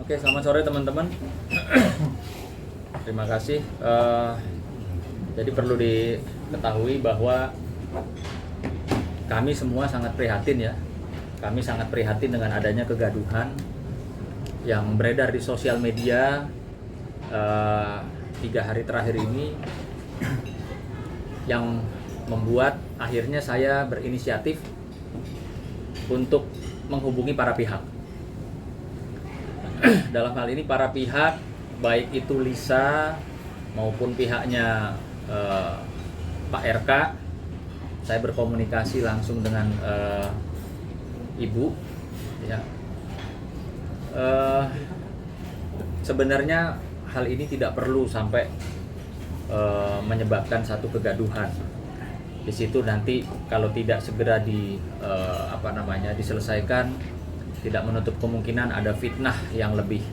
Oke, selamat sore teman-teman. Terima kasih. Jadi perlu diketahui bahwa kami semua sangat prihatin ya. Kami sangat prihatin dengan adanya kegaduhan yang beredar di sosial media 3 hari terakhir ini, yang membuat akhirnya saya berinisiatif untuk menghubungi para pihak. Dalam hal ini para pihak, baik itu Lisa maupun pihaknya Pak RK, saya berkomunikasi langsung dengan Ibu. Ya. Sebenarnya hal ini tidak perlu sampai menyebabkan satu kegaduhan. Di situ nanti kalau tidak segera diselesaikan, tidak menutup kemungkinan ada fitnah yang lebih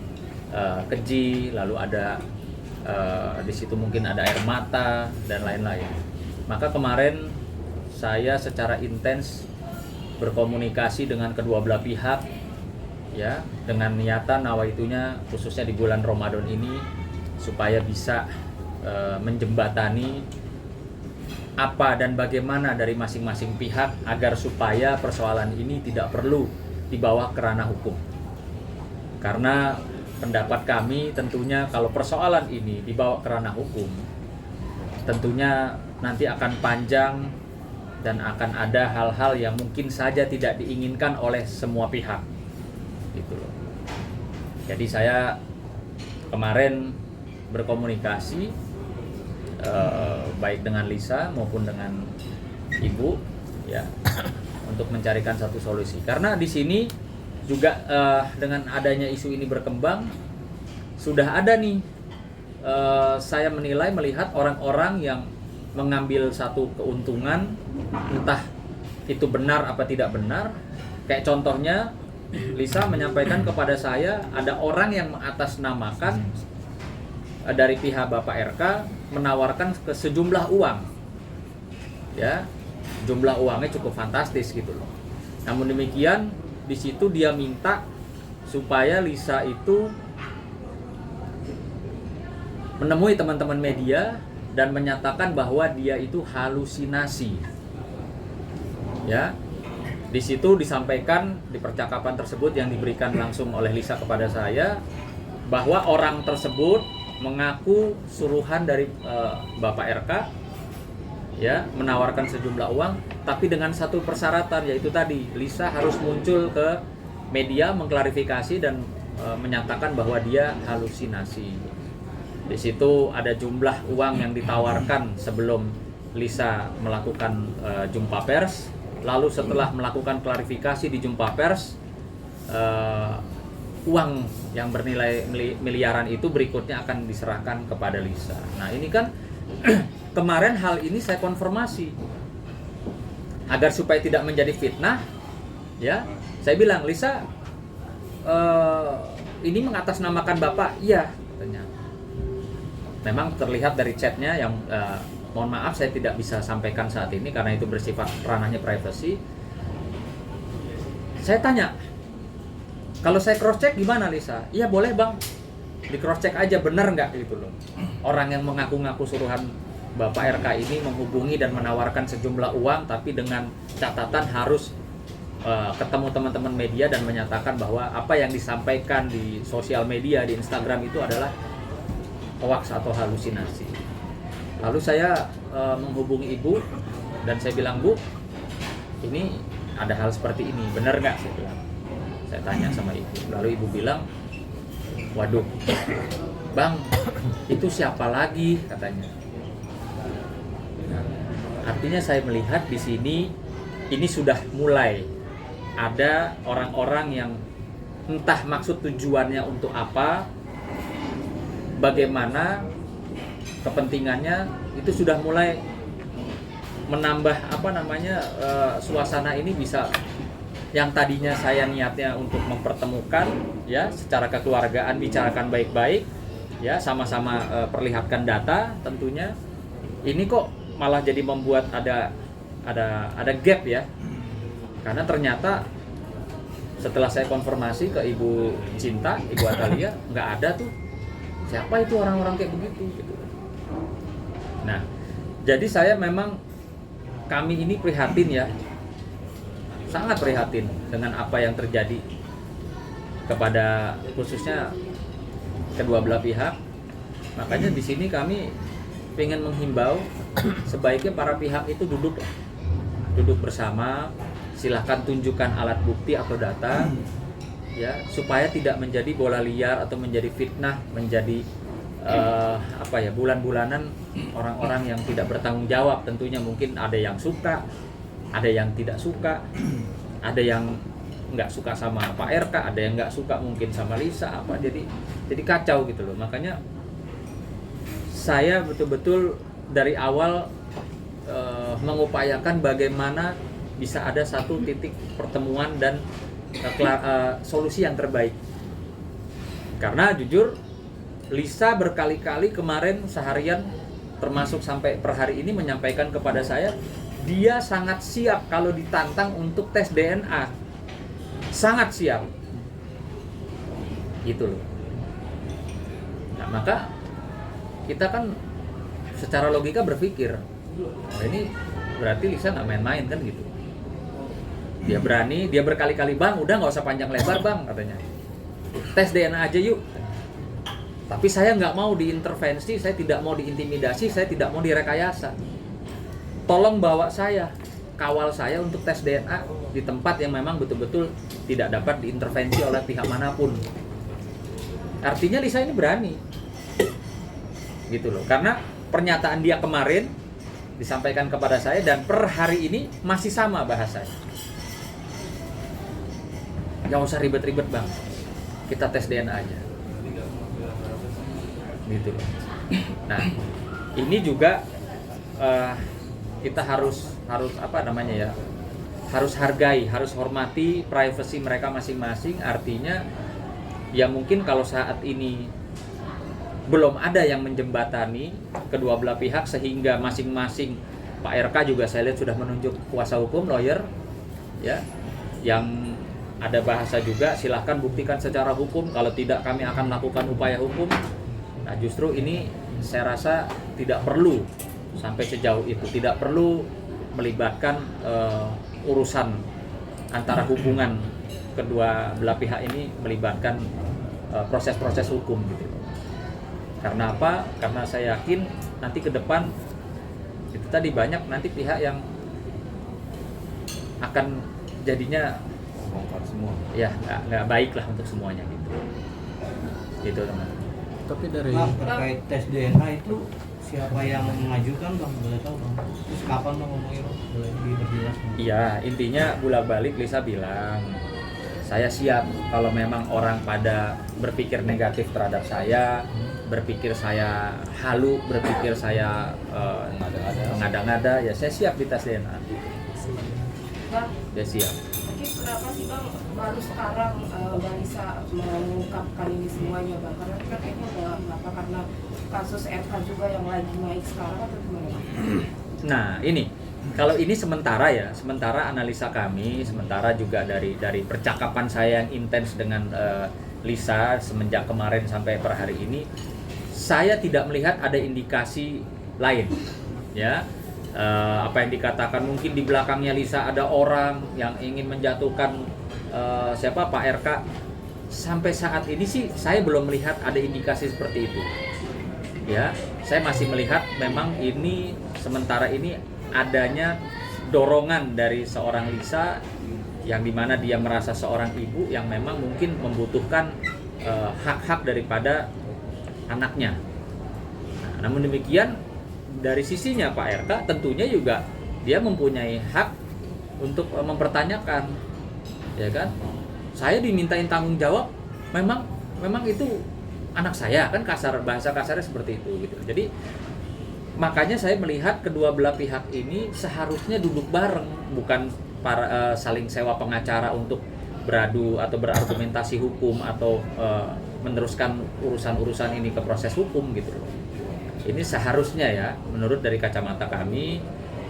keji, lalu ada di situ mungkin ada air mata dan lain-lain. Maka kemarin saya secara intens berkomunikasi dengan kedua belah pihak, ya, dengan niatan nawaitunya khususnya di bulan Ramadan ini supaya bisa menjembatani apa dan bagaimana dari masing-masing pihak agar supaya persoalan ini tidak perlu dibawa ke ranah hukum. Karena pendapat kami tentunya kalau persoalan ini dibawa ke ranah hukum, tentunya nanti akan panjang dan akan ada hal-hal yang mungkin saja tidak diinginkan oleh semua pihak. Gitu loh. Jadi saya kemarin berkomunikasi baik dengan Lisa maupun dengan Ibu, ya, untuk mencarikan satu solusi. Karena di sini juga dengan adanya isu ini berkembang, sudah ada nih saya melihat orang-orang yang mengambil satu keuntungan, entah itu benar apa tidak benar. Kayak contohnya Lisa menyampaikan kepada saya ada orang yang mengatasnamakan dari pihak Bapak RK menawarkan ke sejumlah uang, ya, jumlah uangnya cukup fantastis gitu loh. Namun demikian di situ dia minta supaya Lisa itu menemui teman-teman media dan menyatakan bahwa dia itu halusinasi. Ya. Di situ disampaikan di percakapan tersebut yang diberikan langsung oleh Lisa kepada saya bahwa orang tersebut mengaku suruhan dari Bapak RK, ya, menawarkan sejumlah uang, tapi dengan satu persyaratan, yaitu tadi Lisa harus muncul ke media mengklarifikasi dan menyatakan bahwa dia halusinasi. Di situ ada jumlah uang yang ditawarkan sebelum Lisa melakukan jumpa pers, lalu setelah melakukan klarifikasi di jumpa pers, uang yang bernilai miliaran itu berikutnya akan diserahkan kepada Lisa. Nah ini kan kemarin hal ini saya konfirmasi agar supaya tidak menjadi fitnah, ya. Saya bilang, Lisa, ini mengatasnamakan Bapak, iya, katanya. Memang terlihat dari chatnya yang mohon maaf saya tidak bisa sampaikan saat ini karena itu bersifat ranahnya privasi. Saya tanya, kalau saya cross check gimana Lisa? Iya boleh bang, di cross check aja benar nggak gitu loh. Orang yang mengaku-ngaku suruhan Bapak RK ini menghubungi dan menawarkan sejumlah uang, tapi dengan catatan harus ketemu teman-teman media dan menyatakan bahwa apa yang disampaikan di sosial media, di Instagram itu adalah hoax atau halusinasi. Lalu saya menghubungi Ibu dan saya bilang, Bu, ini ada hal seperti ini, benar nggak? Saya bilang. Saya tanya sama Ibu. Lalu Ibu bilang, waduh, Bang, itu siapa lagi? Katanya. Artinya saya melihat di sini ini sudah mulai ada orang-orang yang entah maksud tujuannya untuk apa, bagaimana kepentingannya, itu sudah mulai menambah suasana ini bisa yang tadinya saya niatnya untuk mempertemukan, ya, secara kekeluargaan, bicarakan baik-baik, ya, sama-sama perlihatkan data tentunya. Ini kok malah jadi membuat ada gap, ya. Karena ternyata Setelah saya konfirmasi ke Ibu Cinta, Ibu Atalia, nggak ada tuh. Siapa itu orang-orang kayak begitu gitu. Nah, jadi saya memang, kami ini prihatin ya, sangat prihatin dengan apa yang terjadi kepada khususnya kedua belah pihak. Makanya di sini kami ingin menghimbau sebaiknya para pihak itu duduk bersama, silahkan tunjukkan alat bukti atau data ya, supaya tidak menjadi bola liar atau menjadi fitnah, menjadi bulan-bulanan orang-orang yang tidak bertanggung jawab. Tentunya mungkin ada yang suka, ada yang tidak suka, ada yang nggak suka sama Pak RK, ada yang nggak suka mungkin sama Lisa apa, jadi kacau gitu loh. Makanya saya betul-betul dari awal mengupayakan bagaimana bisa ada satu titik pertemuan dan solusi yang terbaik. Karena jujur Lisa berkali-kali kemarin seharian termasuk sampai per hari ini menyampaikan kepada saya, dia sangat siap kalau ditantang untuk tes DNA. Sangat siap. Gitu loh. Nah, maka kita kan secara logika berpikir, nah ini berarti Lisa nggak main-main kan gitu. Dia berani, dia berkali-kali, bang udah nggak usah panjang lebar bang katanya, tes DNA aja yuk. Tapi saya nggak mau diintervensi, saya tidak mau diintimidasi, saya tidak mau direkayasa. Tolong bawa saya, kawal saya untuk tes DNA di tempat yang memang betul-betul tidak dapat diintervensi oleh pihak manapun. Artinya Lisa ini berani gitu loh, karena pernyataan dia kemarin disampaikan kepada saya dan per hari ini masih sama bahasanya. Gak usah ribet-ribet bang, kita tes DNA aja gitu loh. Nah ini juga kita harus harus hargai, harus hormati privasi mereka masing-masing. Artinya ya mungkin kalau saat ini belum ada yang menjembatani kedua belah pihak sehingga masing-masing, Pak RK juga saya lihat sudah menunjuk kuasa hukum, lawyer ya, yang ada bahasa juga, silahkan buktikan secara hukum, kalau tidak kami akan melakukan upaya hukum. Nah justru ini saya rasa tidak perlu sampai sejauh itu, tidak perlu melibatkan urusan antara hubungan kedua belah pihak ini, melibatkan proses-proses hukum gitu. Karena apa? Karena saya yakin nanti ke depan itu tadi banyak nanti pihak yang akan jadinya bongkar semua. Ya nggak baik lah untuk semuanya gitu. Gitu teman. Tapi dari terkait tes DNA itu siapa yang mengajukan bang, boleh tahu bang? Terus kapan bang ngomongnya bang? Boleh diperjelas? Iya, intinya bolak-balik Lisa bilang, saya siap kalau memang orang pada berpikir negatif terhadap saya, berpikir saya halu, berpikir saya mengada-ngada, ya saya siap di tes DNA. Bang, Ya siap. mungkin kenapa sih bang baru sekarang Bang Lisa mengungkapkan ini semuanya bang? Karena kan kayaknya udah apa, karena kasus RK juga yang lagi naik sekarang atau gimana bang? Nah ini, kalau ini sementara analisa kami, sementara juga dari percakapan saya yang intens dengan Lisa semenjak kemarin sampai per hari ini, saya tidak melihat ada indikasi lain, ya. Apa yang dikatakan mungkin di belakangnya Lisa ada orang yang ingin menjatuhkan Pak RK. Sampai saat ini sih saya belum melihat ada indikasi seperti itu. Ya, saya masih melihat memang ini sementara ini adanya dorongan dari seorang Lisa yang dimana dia merasa seorang ibu yang memang mungkin membutuhkan hak-hak daripada anaknya. Nah, namun demikian dari sisinya Pak RK tentunya juga dia mempunyai hak untuk mempertanyakan, ya kan? Saya dimintain tanggung jawab, memang itu anak saya, kan bahasa kasarnya seperti itu gitu. Jadi makanya saya melihat kedua belah pihak ini seharusnya duduk bareng, bukan saling sewa pengacara untuk beradu atau berargumentasi hukum atau meneruskan urusan-urusan ini ke proses hukum gitu loh. Ini seharusnya ya, menurut dari kacamata kami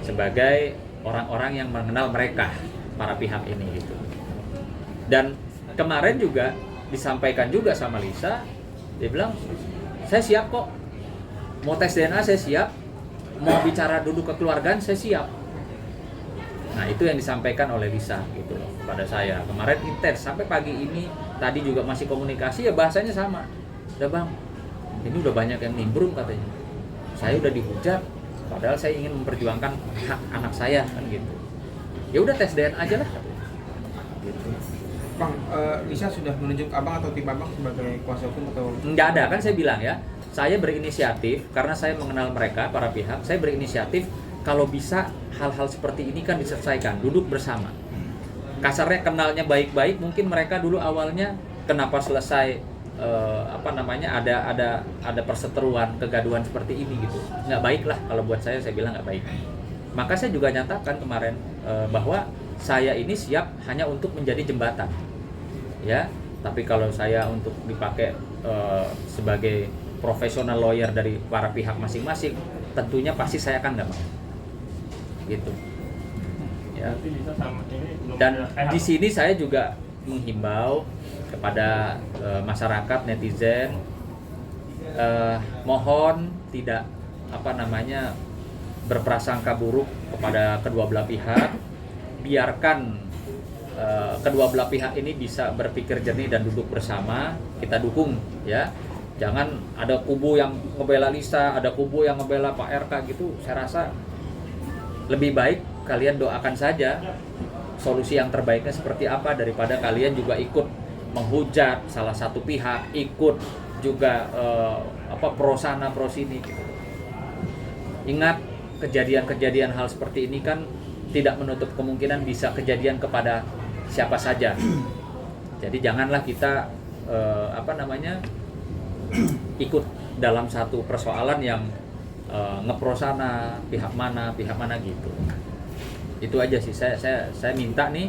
sebagai orang-orang yang mengenal mereka, para pihak ini gitu. Dan kemarin juga disampaikan juga sama Lisa, dia bilang saya siap kok, mau tes DNA saya siap, mau bicara duduk kekeluargaan saya siap. Nah itu yang disampaikan oleh Lisa gitu loh pada saya kemarin intens sampai pagi ini. Tadi juga masih komunikasi ya, bahasanya sama. Udah bang, ini udah banyak yang nimbrung katanya, saya udah dihujat padahal saya ingin memperjuangkan hak anak saya kan gitu. Ya udah tes DNA aja lah gitu. Bang, Lisa sudah menunjuk abang atau tim abang sebagai kuasa hukum atau? Nggak ada, kan saya bilang ya, saya berinisiatif karena saya mengenal mereka, para pihak. Saya berinisiatif kalau bisa hal-hal seperti ini kan diselesaikan, duduk bersama. Kasarnya kenalnya baik-baik, mungkin mereka dulu awalnya kenapa selesai ada perseteruan, kegaduhan seperti ini gitu. Nggak baik lah kalau buat saya bilang nggak baik. Maka saya juga nyatakan kemarin bahwa saya ini siap hanya untuk menjadi jembatan, ya. Tapi kalau saya untuk dipakai sebagai profesional lawyer dari para pihak masing-masing, tentunya pasti saya akan nggak mau, gitu. Ya. Dan di sini saya juga menghimbau kepada masyarakat netizen, mohon tidak berprasangka buruk kepada kedua belah pihak. Biarkan kedua belah pihak ini bisa berpikir jernih dan duduk bersama, kita dukung ya. Jangan ada kubu yang ngebela Lisa, ada kubu yang ngebela Pak RK gitu. Saya rasa lebih baik kalian doakan saja solusi yang terbaiknya seperti apa, daripada kalian juga ikut menghujat salah satu pihak, ikut juga pro sana pro sini gitu. Ingat, kejadian-kejadian hal seperti ini kan tidak menutup kemungkinan bisa kejadian kepada siapa saja. Jadi janganlah kita ikut dalam satu persoalan yang ngepro sana pihak mana gitu. Itu aja sih, saya minta nih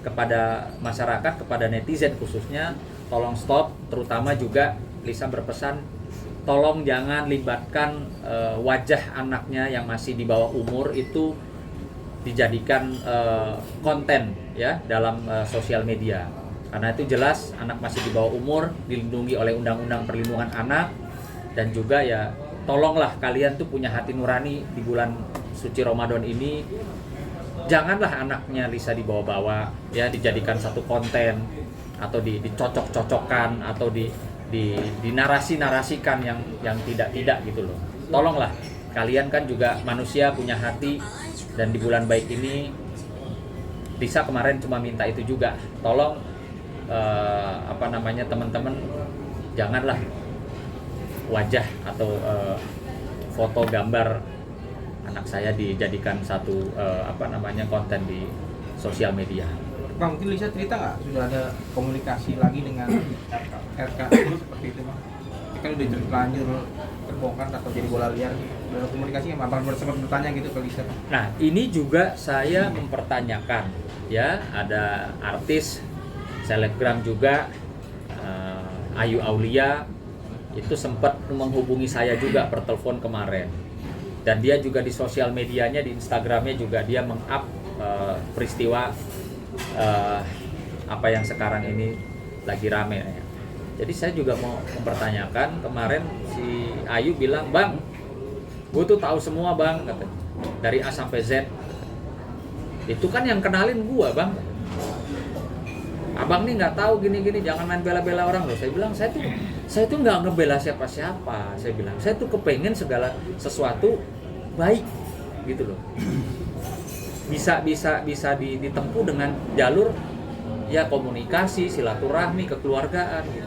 kepada masyarakat, kepada netizen khususnya, tolong stop. Terutama juga Lisa berpesan, tolong jangan libatkan wajah anaknya yang masih di bawah umur itu dijadikan konten ya dalam sosial media, karena itu jelas anak masih di bawah umur, dilindungi oleh Undang-Undang Perlindungan Anak. Dan juga ya tolonglah kalian tuh punya hati nurani di bulan suci Ramadan ini, janganlah anaknya Lisa dibawa-bawa ya, dijadikan satu konten atau dicocok-cocokkan atau dinarasi-narasikan yang tidak gitu loh. Tolonglah, kalian kan juga manusia, punya hati, dan di bulan baik ini Lisa kemarin cuma minta itu juga. Tolong teman-teman, janganlah wajah atau foto gambar anak saya dijadikan satu konten di sosial media. Bang, mungkin Lisa cerita nggak sudah ada komunikasi lagi dengan RK seperti itu bang? Ini kan udah terlanjur terbongkar atau jadi bola liar, udah ada komunikasi nggak? Abang sempat bertanya gitu ke Lisa. Nah ini juga saya mempertanyakan ya, ada artis selebgram juga, Ayu Aulia itu sempat menghubungi saya juga per telepon kemarin, dan dia juga di sosial medianya, di Instagramnya juga dia meng-up peristiwa apa yang sekarang ini lagi rame ya. Jadi saya juga mau mempertanyakan, kemarin si Ayu bilang, bang, gue tuh tahu semua bang, katanya, dari A sampai Z. Itu kan yang kenalin gue bang. Abang nih nggak tahu gini-gini, jangan main bela-bela orang loh. Saya bilang, saya tuh nggak ngebela siapa-siapa. Saya bilang, saya tuh kepengen segala sesuatu baik gitu loh. Bisa ditempuh dengan jalur ya komunikasi, silaturahmi, kekeluargaan gitu.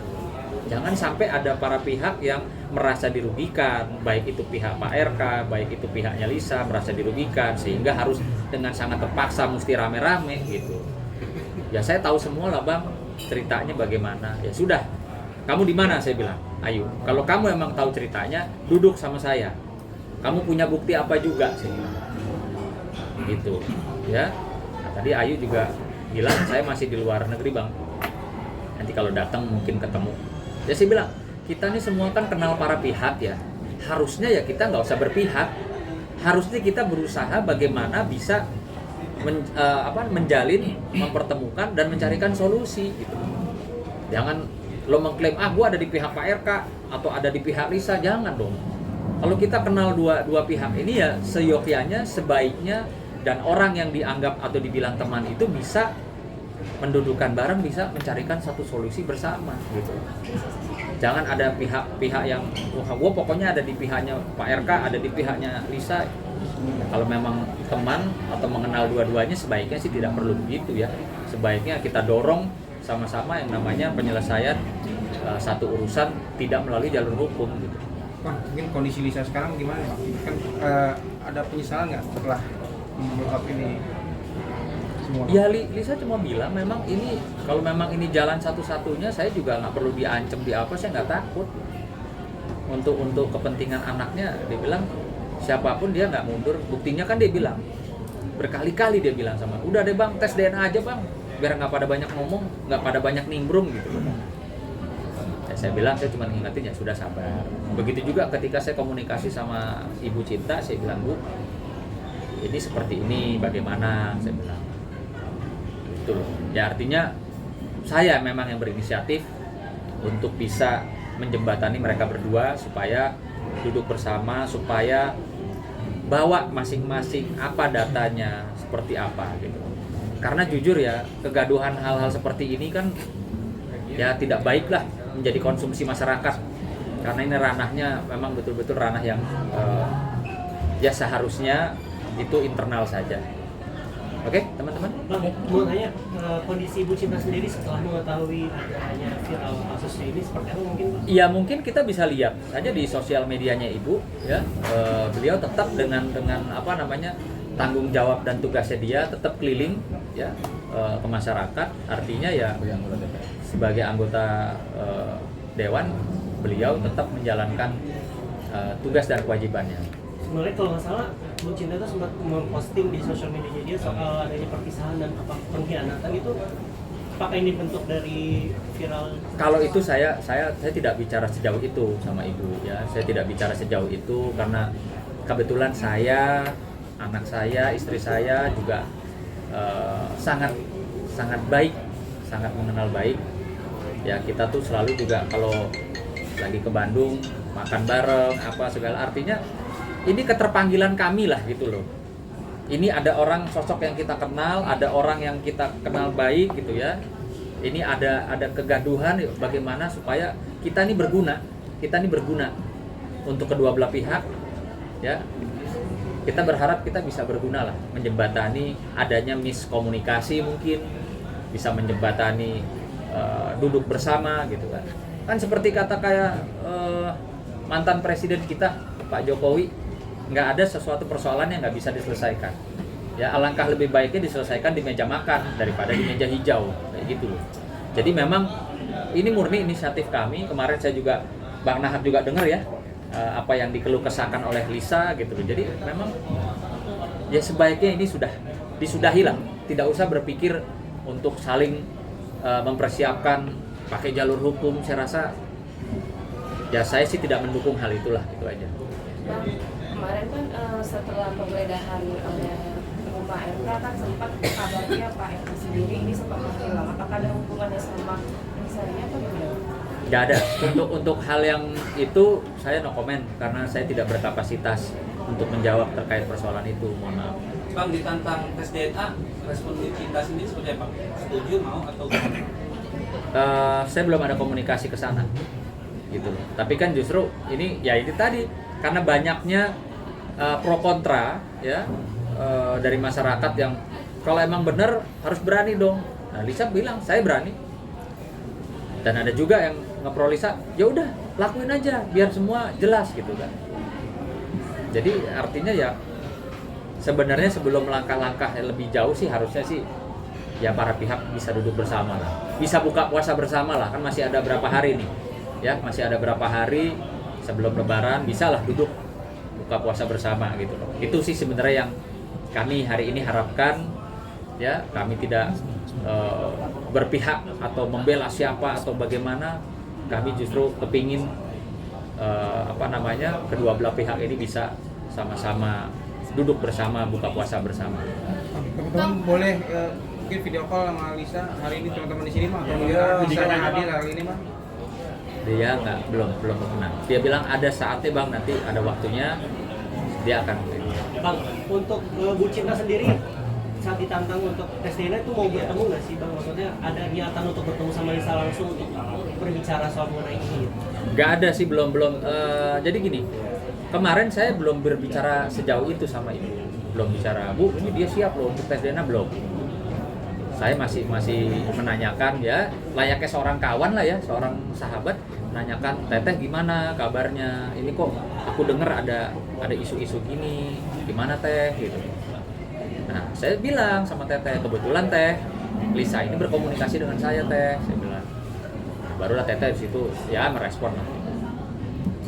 Jangan sampai ada para pihak yang merasa dirugikan, baik itu pihak Pak RK, baik itu pihaknya Lisa merasa dirugikan, sehingga harus dengan sangat terpaksa mesti rame-rame gitu. Ya saya tahu semua lah bang, ceritanya bagaimana. Ya sudah, kamu di mana? Saya bilang, Ayu, kalau kamu emang tahu ceritanya, duduk sama saya. Kamu punya bukti apa juga? Saya bilang. Gitu ya. Nah, tadi Ayu juga bilang saya masih di luar negeri bang, nanti kalau datang mungkin ketemu. Ya saya bilang, kita nih semua kan kenal para pihak ya, harusnya ya kita nggak usah berpihak, harusnya kita berusaha bagaimana bisa menjalin, mempertemukan dan mencarikan solusi gitu. Jangan lo mengklaim gue ada di pihak Pak RK atau ada di pihak Lisa, jangan dong. Kalau kita kenal dua pihak ini ya seyogyanya, sebaiknya, dan orang yang dianggap atau dibilang teman itu bisa mendudukan bareng, bisa mencarikan satu solusi bersama gitu. Jangan ada pihak yang gue pokoknya ada di pihaknya Pak RK, ada di pihaknya Lisa. Kalau memang teman atau mengenal dua-duanya sebaiknya sih tidak perlu begitu ya. Sebaiknya kita dorong sama-sama yang namanya penyelesaian satu urusan tidak melalui jalur hukum gitu. Bang, mungkin kondisi Lisa sekarang gimana Bang? Kan ada penyesalan nggak setelah mengungkap ini semua? Ya Lisa cuma bilang memang ini kalau memang ini jalan satu-satunya, saya juga nggak perlu diancam di apa, saya nggak takut. Untuk kepentingan anaknya, dia bilang siapapun dia nggak mundur. Buktinya kan dia bilang berkali-kali dia bilang sama, udah deh bang tes DNA aja bang, biar nggak pada banyak ngomong, nggak pada banyak nimbrung gitu. Ya, saya bilang saya cuma ngingetin ya sudah sabar. Begitu juga ketika saya komunikasi sama Ibu Cinta, saya bilang Bu, ini seperti ini bagaimana, saya bilang gitu loh. Ya artinya saya memang yang berinisiatif untuk bisa menjembatani mereka berdua supaya duduk bersama, supaya bawa masing-masing apa datanya seperti apa gitu. Karena jujur ya, kegaduhan hal-hal seperti ini kan ya tidak baik lah menjadi konsumsi masyarakat. Karena ini ranahnya memang betul-betul ranah yang ya seharusnya itu internal saja. Oke, teman-teman? Bang, mau tanya kondisi Ibu Cinta sendiri setelah mengetahui adanya viral kasusnya ini seperti apa mungkin? Iya, mungkin kita bisa lihat saja di sosial medianya Ibu ya. Beliau tetap dengan apa namanya? Tanggung jawab dan tugasnya dia tetap keliling ya ke masyarakat. Artinya ya sebagai anggota dewan, beliau tetap menjalankan tugas dan kewajibannya. Sebenarnya kalau nggak salah Bu Cinta itu sempat memposting di sosial medianya dia soal adanya perpisahan dan apa pengkhianatan itu, apakah ini bentuk dari viral? Kalau itu saya tidak bicara sejauh itu sama Ibu ya. Saya tidak bicara sejauh itu karena kebetulan saya, anak saya, istri saya juga sangat baik, sangat mengenal baik. Ya kita tuh selalu juga kalau lagi ke Bandung makan bareng apa segala, artinya ini keterpanggilan kami lah gitu loh. Ini ada orang sosok yang kita kenal, ada orang yang kita kenal baik gitu ya. Ini ada kegaduhan, bagaimana supaya kita ini berguna untuk kedua belah pihak ya. Kita berharap kita bisa berguna lah, menjembatani adanya miskomunikasi, mungkin bisa menjembatani duduk bersama gitu kan. Kan seperti kata kayak mantan presiden kita Pak Jokowi, nggak ada sesuatu persoalan yang nggak bisa diselesaikan. Ya alangkah lebih baiknya diselesaikan di meja makan daripada di meja hijau kayak gitu loh. Jadi memang ini murni inisiatif kami. Kemarin saya juga Bang Nahar juga dengar ya apa yang dikeluh kesahkan oleh Lisa gitu loh. Jadi memang ya sebaiknya ini sudah disudahi lah. Tidak usah berpikir untuk saling mempersiapkan pakai jalur hukum. Saya rasa ya saya sih tidak mendukung hal itulah, itu aja. Bang, kemarin kan setelah penggeledahan oleh rumah RK kan sempat kabarnya Pak RK sendiri ini sempat menghilang. Apakah ada hubungannya sama misalnya atau gimana? Nggak ada. Untuk hal yang itu saya no comment karena saya tidak berkapasitas untuk menjawab terkait persoalan itu. Mohon maaf. Bang, ditantang tes DNA, respon Bu Cinta sendiri seperti apa? Setuju, mau atau gimana? Saya belum ada komunikasi ke sana gitu loh. Tapi kan justru ini ya ini tadi karena banyaknya pro kontra ya dari masyarakat yang kalau emang benar harus berani dong. Nah Lisa bilang saya berani. Dan ada juga yang ngepro Lisa, ya udah lakuin aja biar semua jelas gitu kan. Jadi artinya ya sebenarnya sebelum langkah-langkah yang lebih jauh sih harusnya sih ya para pihak bisa duduk bersama lah, bisa buka puasa bersama lah, kan masih ada berapa hari nih ya, masih ada berapa hari sebelum lebaran, bisa lah duduk buka puasa bersama gitu loh. Itu sih sebenarnya yang kami hari ini harapkan ya. Kami tidak berpihak atau membela siapa atau bagaimana, kami justru kepingin kedua belah pihak ini bisa sama-sama duduk bersama buka puasa bersama. Teman-teman boleh mungkin video call sama Lisa hari ini, teman-teman di sini mah, atau Lisa yang hadir hari ini mah. Dia nggak, belum berkenan. Dia bilang ada saatnya bang, nanti ada waktunya dia akan. Bang, untuk Bu Cinta sendiri saat ditantang untuk tes DNA itu mau bertemu nggak sih bang? Maksudnya ada niatan untuk bertemu sama Lisa langsung untuk berbicara soal mengenai ini? Nggak ada sih, belum. Jadi gini, kemarin saya belum berbicara sejauh itu sama ibu, belum bicara, Bu, ini dia siap loh untuk tes DNA, belum. Saya masih menanyakan ya, layaknya seorang kawan lah ya, seorang sahabat, menanyakan, Teteh gimana kabarnya? Ini kok aku dengar ada isu-isu gini, gimana Teh gitu. Nah, saya bilang sama Teteh, kebetulan Teh, Lisa ini berkomunikasi dengan saya Teh, saya bilang. Barulah Teteh di situ ya merespon,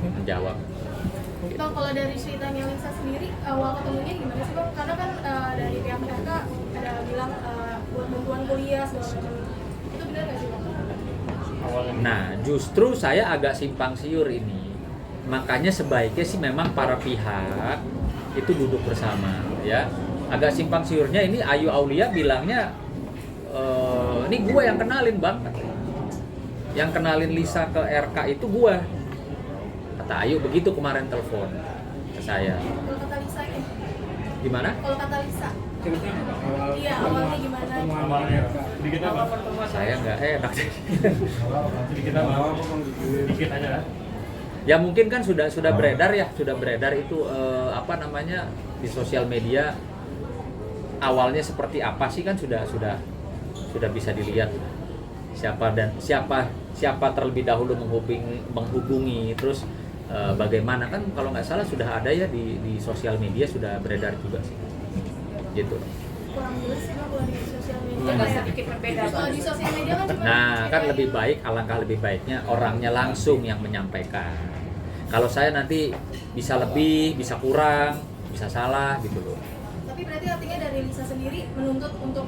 menjawab. Bang, kalau dari ceritanya Lisa sendiri, awal ketemunya gimana sih Bang? Karena kan dari pihak mereka ada bilang buat bantuan kuliah segala macam. Itu benar nggak sih Bang? Nah, justru saya agak simpang siur ini. Makanya sebaiknya sih memang para pihak itu duduk bersama ya. Agak simpang siurnya ini Ayu Aulia bilangnya ini gue yang kenalin bang, yang kenalin Lisa ke RK itu gue, kata Ayu begitu kemarin telepon ke saya. Kalau kata Lisa ini? Gimana? Kalau kata Lisa? Iya, awalnya gimana? Saya nggak enak. Dikit aja. Ya mungkin kan sudah beredar ya, sudah beredar itu di sosial media. Awalnya seperti apa sih kan sudah bisa dilihat siapa terlebih dahulu menghubungi terus bagaimana kan kalau nggak salah sudah ada ya di sosial media sudah beredar juga sih gitu. Kurang jelas sih Bang kalau di sosial media. Agak Kayak- sedikit berbeda. Kalau di sosial media kan cuma Nah kan kayak- lebih baik, alangkah lebih baiknya orangnya langsung yang menyampaikan. Kalau saya nanti bisa lebih, bisa kurang, bisa salah gitu loh. Tapi berarti artinya dari Lisa sendiri menuntut untuk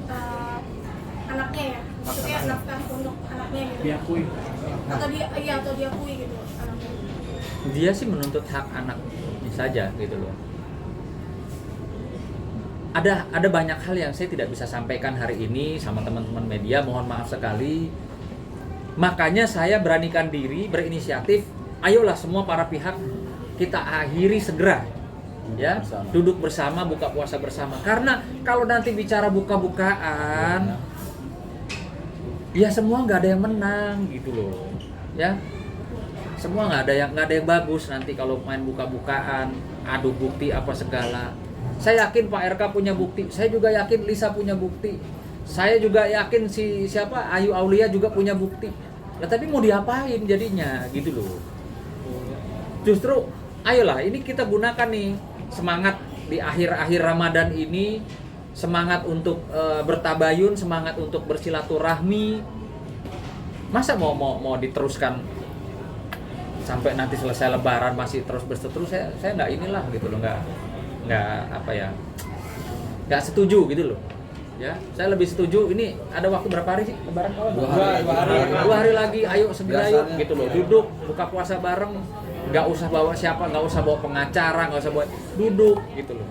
anaknya ya? Maksudnya nafkah untuk anaknya gitu? Diakui. Atau diakui gitu anaknya? Dia sih menuntut hak anaknya saja gitu loh. Ada banyak hal yang saya tidak bisa sampaikan hari ini sama teman-teman media, mohon maaf sekali. Makanya saya beranikan diri, berinisiatif, ayolah semua para pihak kita akhiri segera. Ya, duduk bersama, buka puasa bersama. Karena kalau nanti bicara buka-bukaan, ya semua nggak ada yang menang gitu loh. Ya, semua nggak ada yang bagus nanti kalau main buka-bukaan, adu bukti apa segala. Saya yakin Pak RK punya bukti, saya juga yakin Lisa punya bukti, saya juga yakin siapa Ayu Aulia juga punya bukti. Nah, tapi mau diapain jadinya gitu loh. Justru ayolah ini kita gunakan nih semangat di akhir-akhir Ramadan ini, semangat untuk bertabayun, semangat untuk bersilaturahmi. Masa mau diteruskan sampai nanti selesai Lebaran masih terus berseteru? Saya nggak inilah gitu loh, nggak setuju gitu loh. Ya, saya lebih setuju ini ada waktu berapa hari sih Lebaran kawan? 2 hari lagi, ayo segera yuk gitu loh, duduk buka puasa bareng, nggak usah bawa siapa, nggak usah bawa pengacara, nggak usah bawa, duduk gitu loh.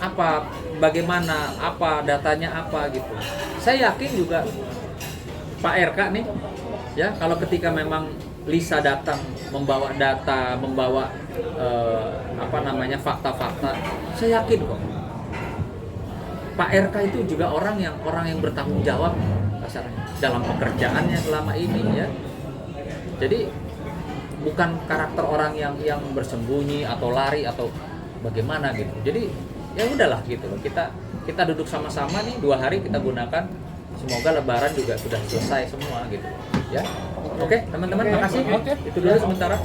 Apa, bagaimana, apa datanya apa gitu. Saya yakin juga Pak RK nih, ya kalau ketika memang Lisa datang membawa data, membawa fakta-fakta, saya yakin kok Pak RK itu juga orang yang bertanggung jawab dalam pekerjaannya selama ini ya. Jadi bukan karakter orang yang bersembunyi atau lari atau bagaimana gitu. Jadi ya udahlah gitu loh. Kita duduk sama-sama nih 2 hari kita gunakan. Semoga Lebaran juga sudah selesai semua gitu. Ya. Oke, teman-teman makasih. Itu dulu sementara.